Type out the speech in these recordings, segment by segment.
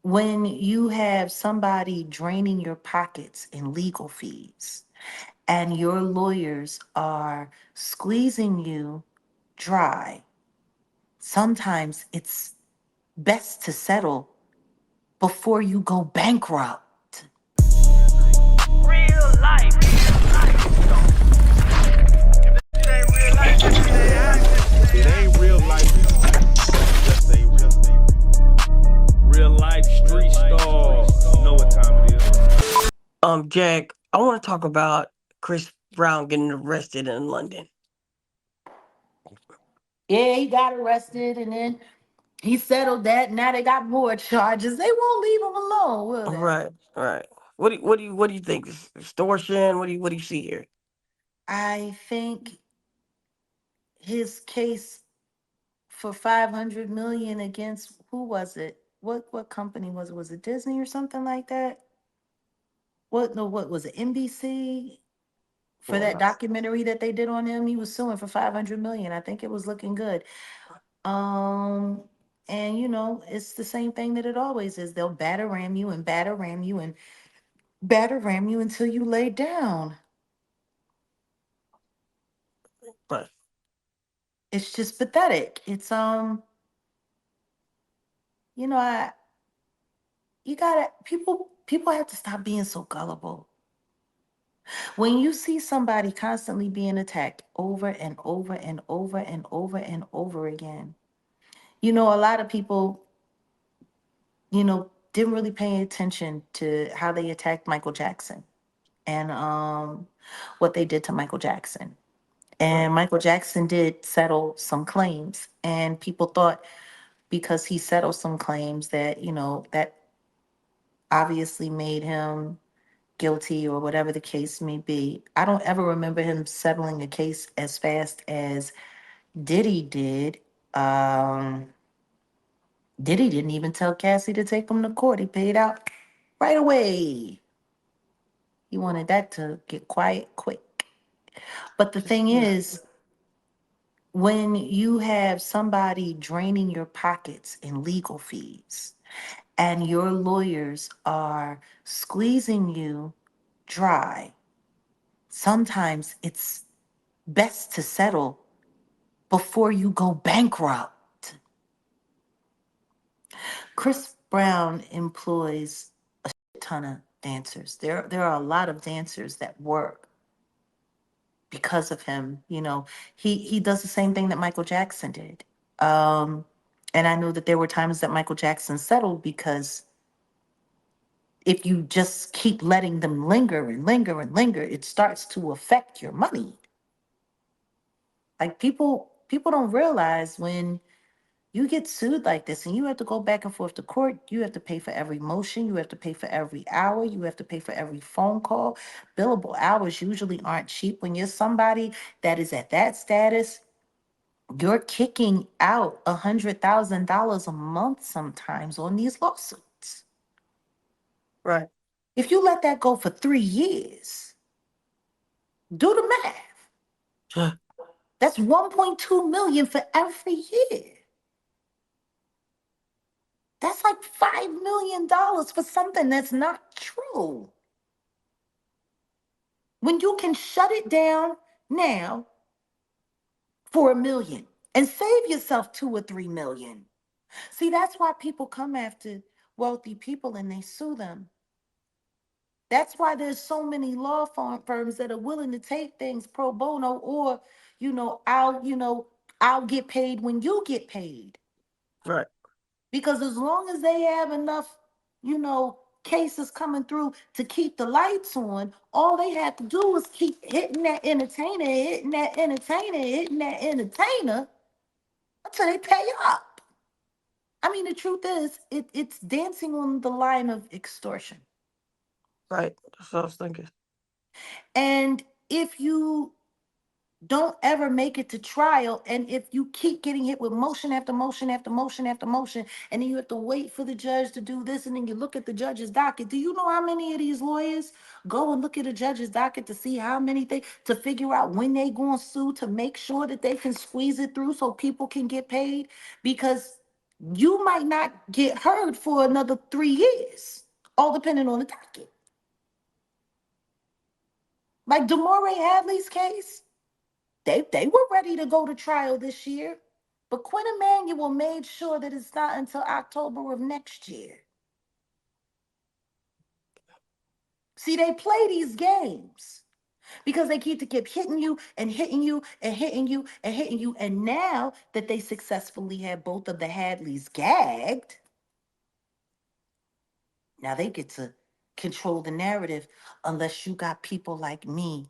When you have somebody draining your pockets in legal fees and your lawyers are squeezing you dry, sometimes it's best to settle before you go bankrupt. Real life. If it ain't real life, If it ain't real life, it just ain't real life. Street stars. You know what time it is. Jack, I want to talk about Chris Brown getting arrested in London. Yeah, he got arrested and then he settled that. Now they got more charges. They won't leave him alone, will they? Right, right. What do you think? Extortion? What do you see here? I think his case for 500 million against who was it? What company was it? Was it Disney or something like that? What no, what was it? NBC for that Yeah. documentary that they did on him. He was suing for 500 million. I think it was looking good. Um and it's the same thing that it always is. They'll batter ram you and batter ram you and batter ram you until you lay down. Right. It's just pathetic. It's I you gotta people have to stop being so gullible. When you see somebody constantly being attacked over and over and over and over and over again, a lot of people, didn't really pay attention to how they attacked Michael Jackson and what they did to Michael Jackson. Right. And Michael Jackson did settle some claims, and people thought because he settled some claims that, that obviously made him guilty or whatever the case may be. I don't ever remember him settling a case as fast as Diddy did. Um, Diddy didn't even tell Cassie to take him to court. He paid out right away. He wanted that to get quiet quick. But the Just thing yeah. is, when you have somebody draining your pockets in legal fees and your lawyers are squeezing you dry, sometimes it's best to settle before you go bankrupt. Chris Brown employs a ton of dancers. There are a lot of dancers that work because of him. He does the same thing that Michael Jackson did. Um, and I know that there were times that Michael Jackson settled because if you just keep letting them linger and linger and linger, it starts to affect your money. Like people don't realize when you get sued like this and you have to go back and forth to court, you have to pay for every motion, you have to pay for every hour, you have to pay for every phone call. Billable hours usually aren't cheap. When you're somebody that is at that status, you're kicking out $100,000 a month sometimes on these lawsuits. Right. If you let that go for 3 years, do the math. Yeah. That's 1.2 million for every year. That's like $5 million for something that's not true. When you can shut it down now for 1 million and save yourself 2 or 3 million. See, that's why people come after wealthy people and they sue them. That's why there's so many law firms that are willing to take things pro bono or, I'll get paid when you get paid. Right. Because as long as they have enough, cases coming through to keep the lights on, all they have to do is keep hitting that entertainer, hitting that entertainer, hitting that entertainer until they pay up. I mean, the truth is, it's dancing on the line of extortion. Right. That's what I was thinking. And if you don't ever make it to trial, and if you keep getting hit with motion after motion after motion after motion, and then you have to wait for the judge to do this, and then you look at the judge's docket, do you know how many of these lawyers go and look at a judge's docket to see how many things to figure out when they going to sue to make sure that they can squeeze it through so people can get paid? Because you might not get heard for another 3 years, all depending on the docket. Like Demore Hadley's case, they were ready to go to trial this year, but Quinn Emanuel made sure that it's not until October of next year. See, they play these games because they keep hitting you and hitting you and hitting you and hitting you. And now that they successfully had both of the Hadleys gagged, now they get to control the narrative unless you got people like me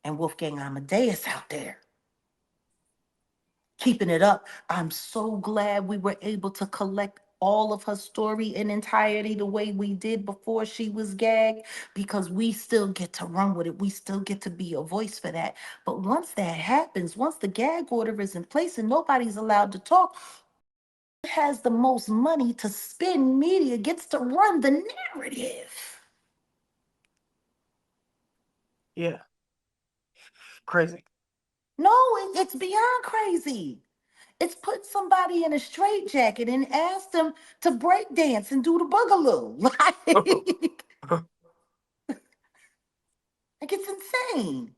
and Wolfgang Amadeus out there keeping it up. I'm so glad we were able to collect all of her story in entirety the way we did before she was gagged, because we still get to run with it. We still get to be a voice for that. But once that happens, once the gag order is in place and nobody's allowed to talk, has the most money to spin media gets to run the narrative. Yeah. Crazy. No, it's beyond crazy. It's put somebody in a straitjacket and asked them to break dance and do the boogaloo. Like it's insane.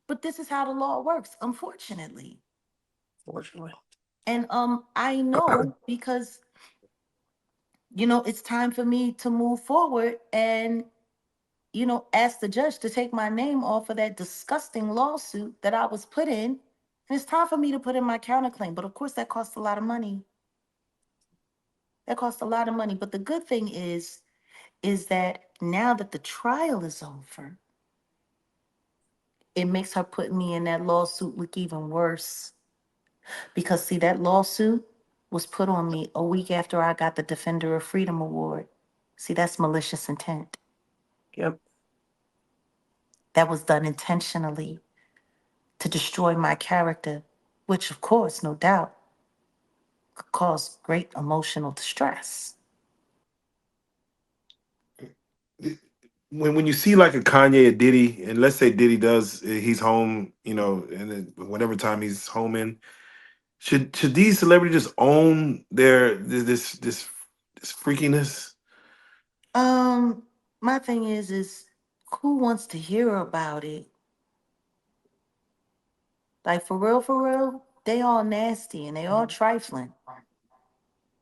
But this is how the law works, unfortunately. Fortunately. And I know because it's time for me to move forward and ask the judge to take my name off of that disgusting lawsuit that I was put in. And it's time for me to put in my counterclaim. But of course, that costs a lot of money. That costs a lot of money. But the good thing is that now that the trial is over, it makes her put me in that lawsuit look even worse. Because see, that lawsuit was put on me a week after I got the Defender of Freedom Award. See, that's malicious intent. Yep. That was done intentionally to destroy my character, which of course, no doubt, could cause great emotional distress. When you see like a Kanye, a Diddy, and let's say Diddy does, he's home, and then whatever time he's home in, should these celebrities just own their this freakiness? My thing is who wants to hear about it? Like for real, they all nasty and they all trifling.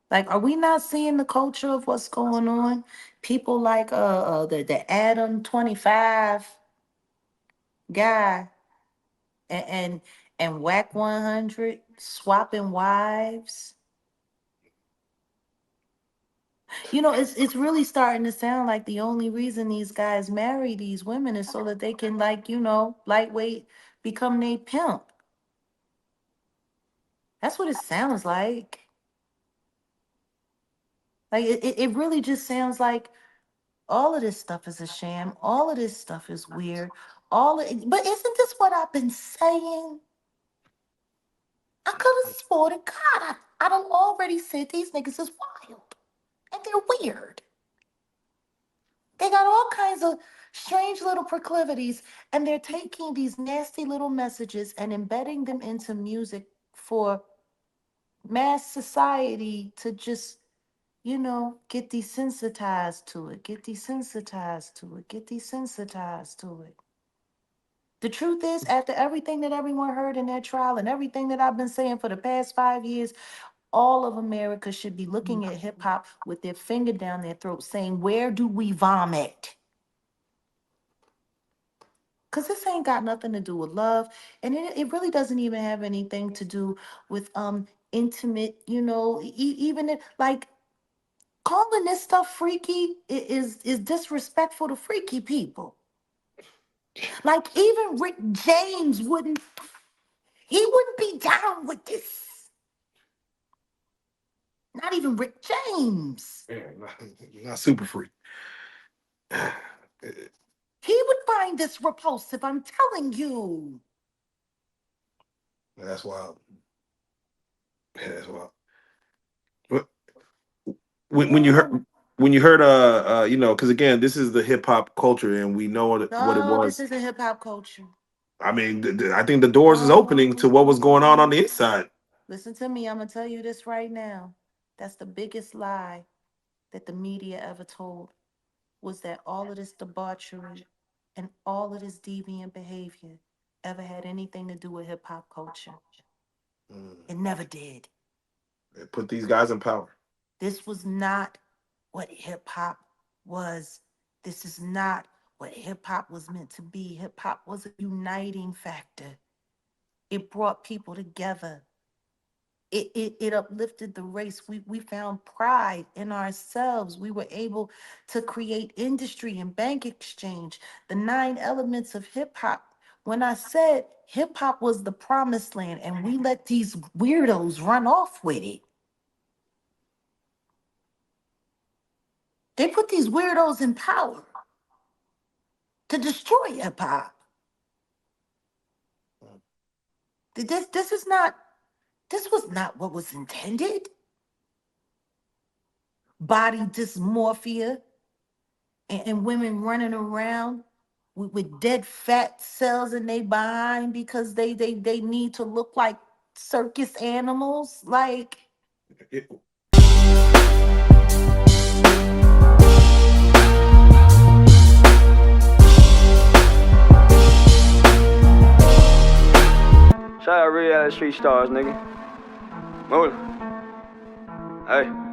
Like, are we not seeing the culture of what's going on? People like the Adam 25 guy and and Whack 100 swapping wives. It's really starting to sound like the only reason these guys marry these women is so that they can lightweight become their pimp. That's what it sounds like. Like it really just sounds like all of this stuff is a sham. All of this stuff is weird. But isn't this what I've been saying? I could have swore to God I done already said these niggas is wild and they're weird. They got all kinds of strange little proclivities, and they're taking these nasty little messages and embedding them into music for mass society to just get desensitized to it, get desensitized to it, get desensitized to it. The truth is, after everything that everyone heard in that trial and everything that I've been saying for the past 5 years, all of America should be looking at hip hop with their finger down their throat saying, where do we vomit? Because this ain't got nothing to do with love. And it really doesn't even have anything to do with intimate, even like calling this stuff freaky is disrespectful to freaky people. Like even Rick James wouldn't be down with this. Not even Rick James. Yeah, not super freak. He would find this repulsive, I'm telling you. That's wild. Yeah, that's wild. But when you heard because again, this is the hip hop culture, and we know what it No, this was. isn't hip hop culture. I mean, I think the doors is opening to what was going on the inside. Listen to me, I'm gonna tell you this right now. That's the biggest lie that the media ever told, was that all of this debauchery and all of this deviant behavior ever had anything to do with hip hop culture. Mm. It never did. It put these guys in power. This was not what hip hop was. This is not what hip hop was meant to be. Hip hop was a uniting factor. It brought people together. It uplifted the race. We found pride in ourselves. We were able to create industry and bank exchange, the 9 elements of hip hop. When I said hip hop was the promised land and we let these weirdos run off with it, they put these weirdos in power to destroy hip hop. This was not what was intended. Body dysmorphia and women running around with dead fat cells in their behind because they need to look like circus animals. Like, It- Shout out Reallyfe Street Stars, nigga. Move. Hey.